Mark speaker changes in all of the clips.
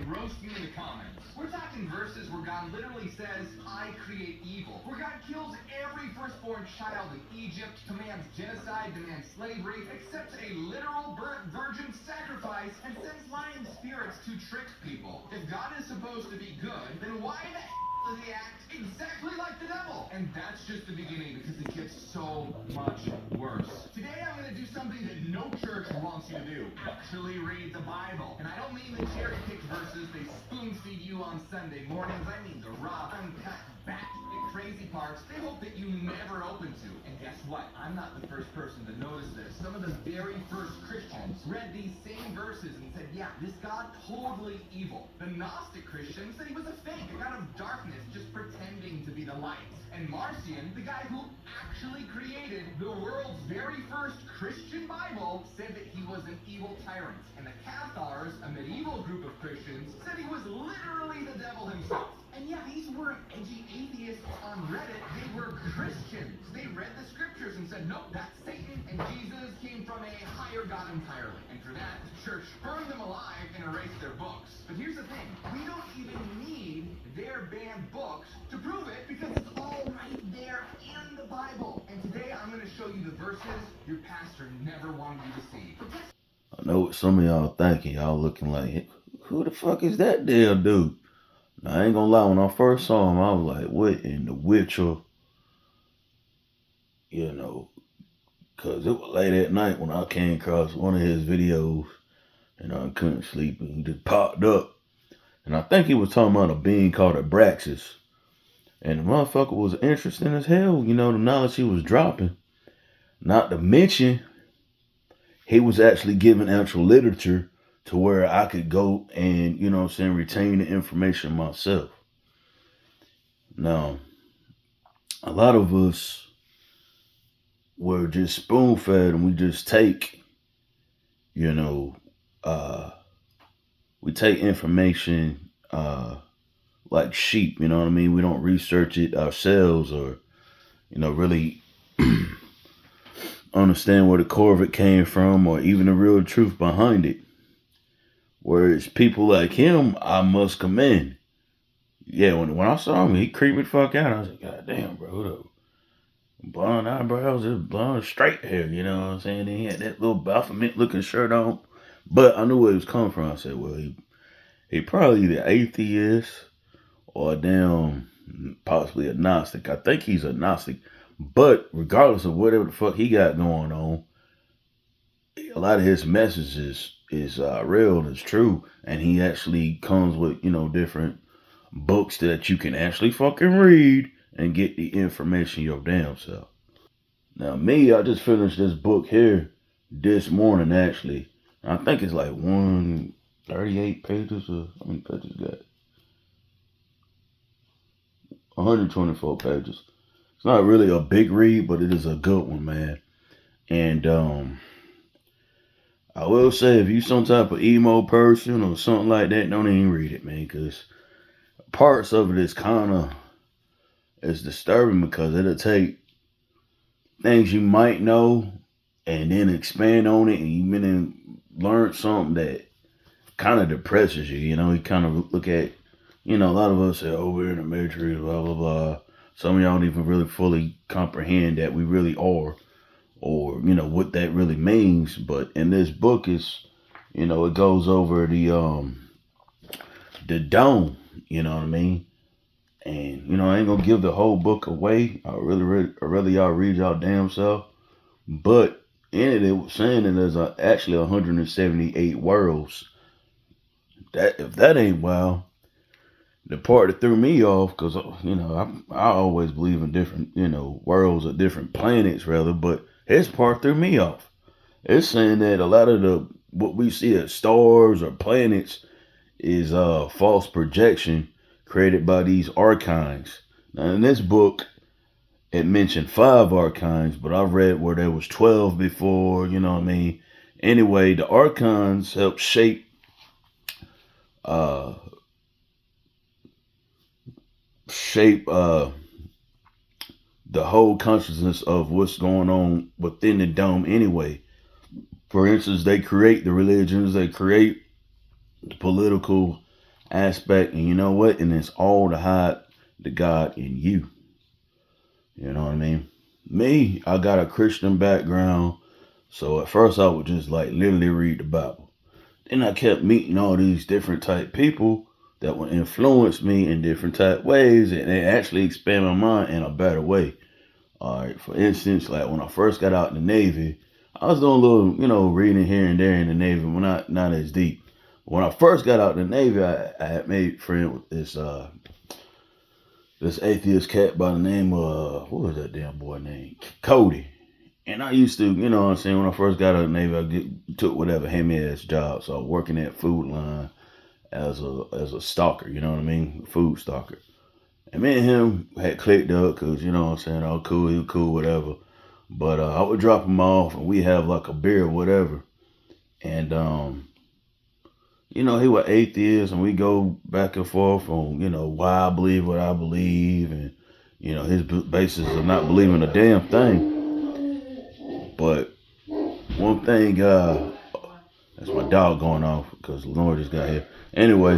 Speaker 1: roast me in the comments. We're talking verses where God literally says, I create evil. Where God kills every firstborn child in Egypt, commands genocide, demands slavery, accepts a literal burnt virgin sacrifice, and sends lying spirits to trick people. If God is supposed to be good, then why the does he act exactly like the devil? And that's just the beginning because it gets so much worse. Today I'm going to do something that no church wants you to do. Actually read the Bible. And I don't mean the cherry-picked verses they spoon-feed you on Sunday mornings. I mean the raw, uncut, batshit crazy parts they hope that you never open to. And guess what? I'm not the first person to notice this. Some of the very first Christians read these same verses and said, yeah, this God totally evil. The Gnostic Christians said he was a fake, a god of darkness just pretending to be the light. And Marcion, the guy who actually created the world's very first Christian Bible, said that he was an evil tyrant. And the Cathars, a medieval group of Christians, said he was literally the devil himself. And yeah, these weren't edgy atheists on Reddit, they were Christians. They read the scriptures and said, nope, that's Satan, and Jesus came from a higher God entirely. And for that, the church burned them alive and erased their books. But here's the thing, we don't even need their banned books to prove it because it's all right there in the Bible. And today I'm going to show you the verses your pastor never wanted you to see.
Speaker 2: I know what some of y'all thinking. Y'all looking like, who the fuck is that damn dude? Now, I ain't gonna lie, when I first saw him, I was like, what in the Witcher? You know, because it was late at night when I came across one of his videos and I couldn't sleep and he just popped up. And I think he was talking about a being called Abraxas. And the motherfucker was interesting as hell, you know, the knowledge he was dropping. Not to mention, he was actually giving actual literature to where I could go and, you know what I'm saying, retain the information myself. Now, a lot of us were just spoon fed and we just take, you know, we take information like sheep, you know what I mean? We don't research it ourselves or, you know, really understand where the core of it came from or even the real truth behind it. Whereas people like him, I must commend. Yeah, when I saw him, he creeped me the fuck out. I was like, God damn, bro, the blonde eyebrows, just blonde straight hair, you know what I'm saying? He had that little Baphomet looking shirt on. But I knew where he was coming from. I said, well, he probably either atheist or damn possibly a Gnostic. I think he's a Gnostic. But regardless of whatever the fuck he got going on, a lot of his messages is real and it's true. And he actually comes with, you know, different books that you can actually fucking read and get the information your damn self. Now, me, I just finished this book here this morning, actually. I think it's like 138 pages, or how many pages got? 124 pages. It's not really a big read, but it is a good one, man. And I will say, if you some type of emo person or something like that, don't even read it, man, because parts of it is kind of it's disturbing because it'll take things you might know and then expand on it, and you then learn something that kind of depresses you. You know, you kind of look at, you know, a lot of us say, oh, we're in the matrix, blah, blah, blah. Some of y'all don't even really fully comprehend that we really are, or, you know, what that really means. But in this book, is, you know, it goes over the dome, you know what I mean? And, you know, I ain't gonna give the whole book away. I really y'all read y'all damn self. But in it was saying that there's actually 178 worlds. That if that ain't wild, the part that threw me off, because you know I always believe in different, you know, worlds or different planets rather, but his part threw me off. It's saying that a lot of the what we see as stars or planets is false projection created by these archons. Now in this book, it mentioned 5 archons, but I read where there was 12 before, you know what I mean? Anyway, the archons help uh shape the whole consciousness of what's going on within the dome anyway. For instance, they create the religions, they create the political aspect, and you know what? And it's all to hide the God in you. You know what I mean? Me, I got a Christian background, so at first I would just like literally read the Bible. Then I kept meeting all these different type people that would influence me in different type ways, and they actually expand my mind in a better way. All right, for instance, like when I first got out in the Navy, I was doing a little, reading here and there in the Navy, but not as deep. When I first got out in the Navy, I had made friend with this atheist cat by the name of, what was that damn boy name? Cody. And I used to, what I'm saying, when I first got out of the Navy, took whatever hand-me-ass job. So I was working at Food Line as a stalker, you know what I mean? Food stalker. And me and him had clicked up because, you know what I'm saying, oh, cool, he was cool, whatever. But I would drop him off and we have like a beer or whatever. And, he was atheist and we go back and forth on, why I believe what I believe and, his basis of not believing a damn thing. But one thing, that's my dog going off because Lord just got here. Anyway,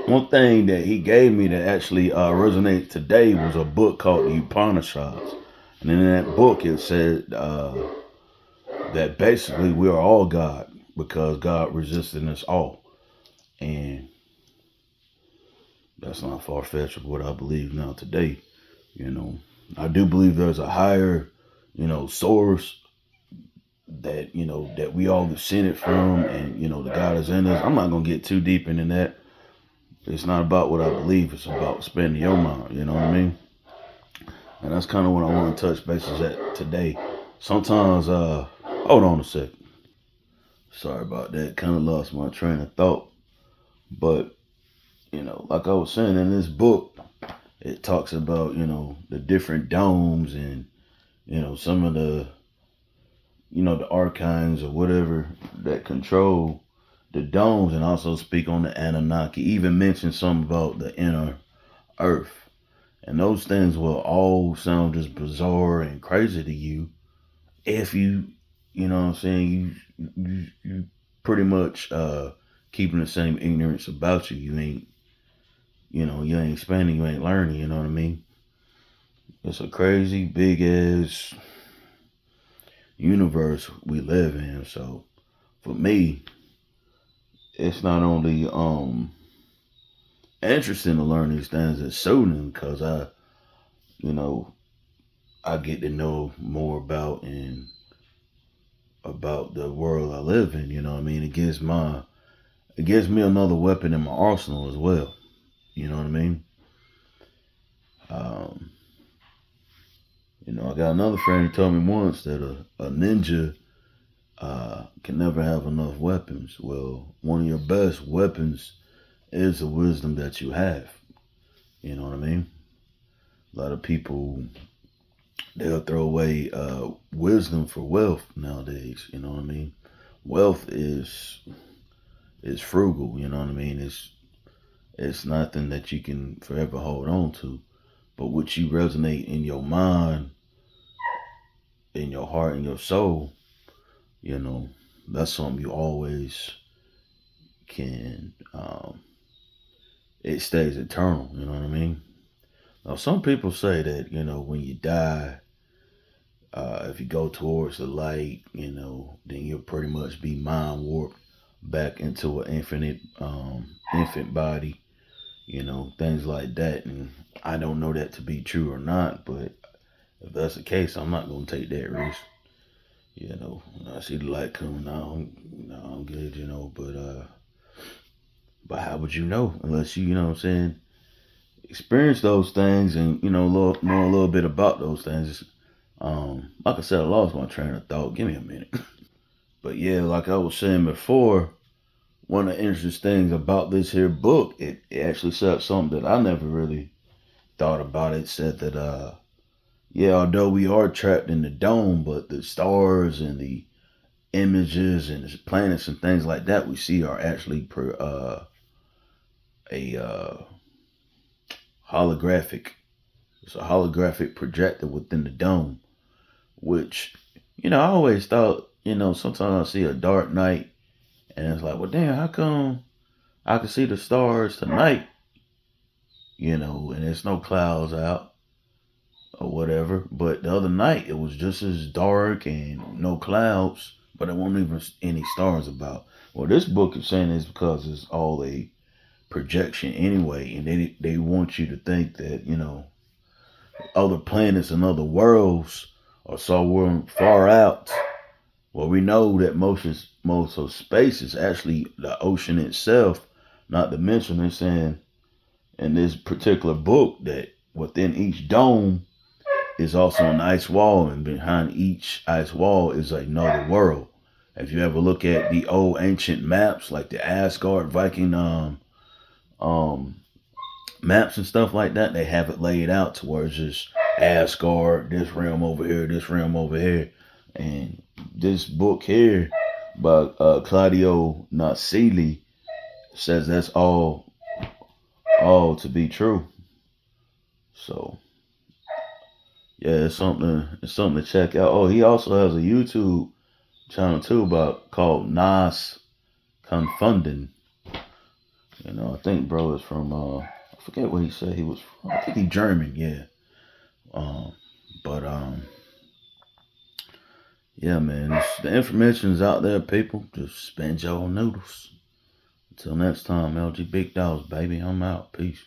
Speaker 2: one thing that he gave me that actually resonates today was a book called the Upanishads. And in that book, it said that basically we are all God because God resisted us all. And that's not far-fetched of what I believe now today. I do believe there's a higher, source that, that we all descended from and, the God is in us. I'm not going to get too deep into that. It's not about what I believe. It's about spending your mind. You know what I mean? And that's kind of what I want to touch bases at today. Sometimes, hold on a second. Sorry about that. Kind of lost my train of thought. But, like I was saying in this book, it talks about, the different domes and, some of the, the archons or whatever that control the domes and also speak on the Anunnaki. Even mention something about the inner earth. And those things will all sound just bizarre and crazy to you if you, you know what I'm saying, you pretty much keeping the same ignorance about you. You ain't, you ain't expanding, you ain't learning, you know what I mean? It's a crazy, big ass universe we live in. So for me, it's not only interesting to learn these things, it's soothing because I get to know more about the world I live in, you know what I mean? It gives me another weapon in my arsenal as well. You know what I mean? I got another friend who told me once that a ninja can never have enough weapons. Well, one of your best weapons is the wisdom that you have. You know what I mean? A lot of people, they'll throw away wisdom for wealth nowadays. You know what I mean? Wealth is frugal. You know what I mean? It's nothing that you can forever hold on to. But what you resonate in your mind, in your heart, in your soul, that's something you always can, it stays eternal, you know what I mean? Now, some people say that, when you die, if you go towards the light, then you'll pretty much be mind warped back into an infant body, things like that. And I don't know that to be true or not, but if that's the case, I'm not going to take that risk. When I see the light coming out, I'm good, but how would you know unless you, what I'm saying, experience those things and, know a little bit about those things. Like I said, I lost my train of thought. Give me a minute. But yeah, like I was saying before, one of the interesting things about this here book, it actually said something that I never really thought about. It said that, although we are trapped in the dome, but the stars and the images and the planets and things like that we see are actually holographic. It's a holographic projector within the dome, which, I always thought, sometimes I see a dark night and it's like, well, damn, how come I can see the stars tonight, you know, and there's no clouds out or whatever. But the other night it was just as dark and no clouds, but there weren't even any stars about. Well, this book is saying is because it's all a projection anyway, and they want you to think that, you know, other planets and other worlds are somewhere far out. Well, we know that most of space is actually the ocean itself. Not to mention, it's saying in this particular book that within each dome is also an ice wall, and behind each ice wall is another world. If you ever look at the old ancient maps, like the Asgard Viking um maps and stuff like that, they have it laid out to where it's just Asgard, this realm over here, this realm over here. And this book here by Claudio Nassili says that's all to be true. So yeah, it's something to check out. Oh, he also has a YouTube channel too about called Nas Confunding. You know, I think bro is from I forget what he said he was from. I think he German, yeah. Um but yeah, man, the information's out there, people. Just spend your noodles. Until next time, LG Big Dogs, baby. I'm out. Peace.